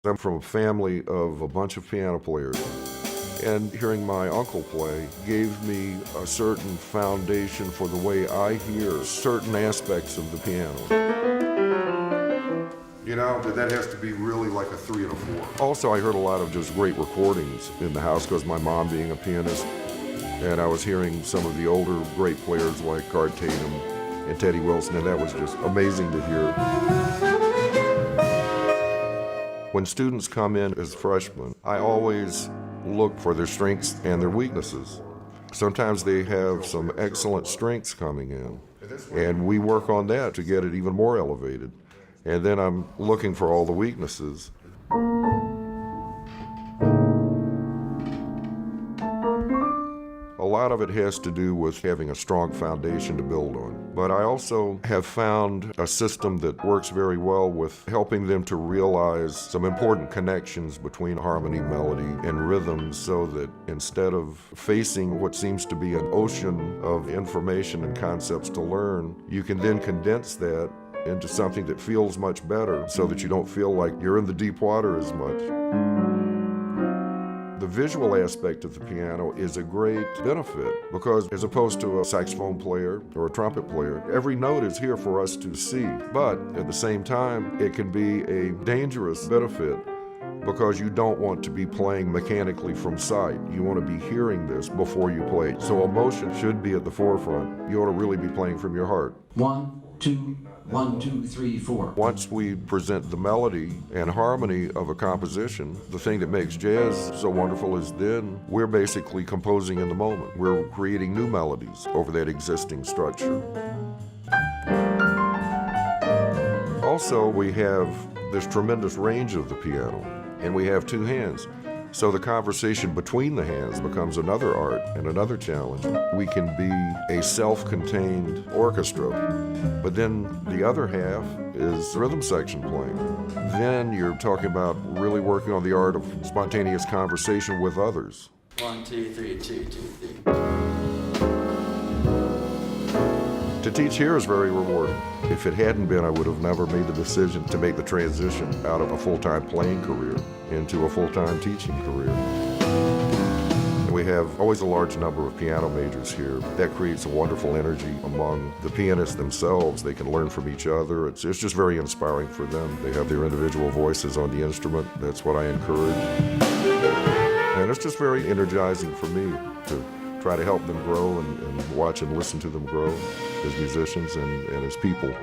I'm from a family of a bunch of piano players, and hearing my uncle play gave me a certain foundation for the way I hear certain aspects of the piano. You know, that has to be really like a 3 and a 4. Also, I heard a lot of just great recordings in the house because my mom being a pianist, and I was hearing some of the older great players like Art Tatum and Teddy Wilson, and that was just amazing to hear. When students come in as freshmen, I always look for their strengths and their weaknesses. Sometimes they have some excellent strengths coming in, and we work on that to get it even more elevated. And then I'm looking for all the weaknesses. A lot of it has to do with having a strong foundation to build on. But I also have found a system that works very well with helping them to realize some important connections between harmony, melody, and rhythm, so that instead of facing what seems to be an ocean of information and concepts to learn, you can then condense that into something that feels much better so that you don't feel like you're in the deep water as much. The visual aspect of the piano is a great benefit because as opposed to a saxophone player or a trumpet player, every note is here for us to see. But at the same time, it can be a dangerous benefit because you don't want to be playing mechanically from sight. You want to be hearing this before you play. So emotion should be at the forefront. You ought to really be playing from your heart. 1, 2, 1, 2, 3, 4. Once we present the melody and harmony of a composition, the thing that makes jazz so wonderful is then we're basically composing in the moment. We're creating new melodies over that existing structure. Also, we have this tremendous range of the piano, and we have 2 hands. So the conversation between the hands becomes another art and another challenge. We can be a self-contained orchestra, but then the other half is rhythm section playing. Then you're talking about really working on the art of spontaneous conversation with others. 1, 2, 3, 2, 2, 3. To teach here is very rewarding. If it hadn't been, I would have never made the decision to make the transition out of a full-time playing career into a full-time teaching career. And we have always a large number of piano majors here. That creates a wonderful energy among the pianists themselves. They can learn from each other. It's just very inspiring for them. They have their individual voices on the instrument. That's what I encourage. And it's just very energizing for me to try to help them grow and watch and listen to them grow as musicians and as people.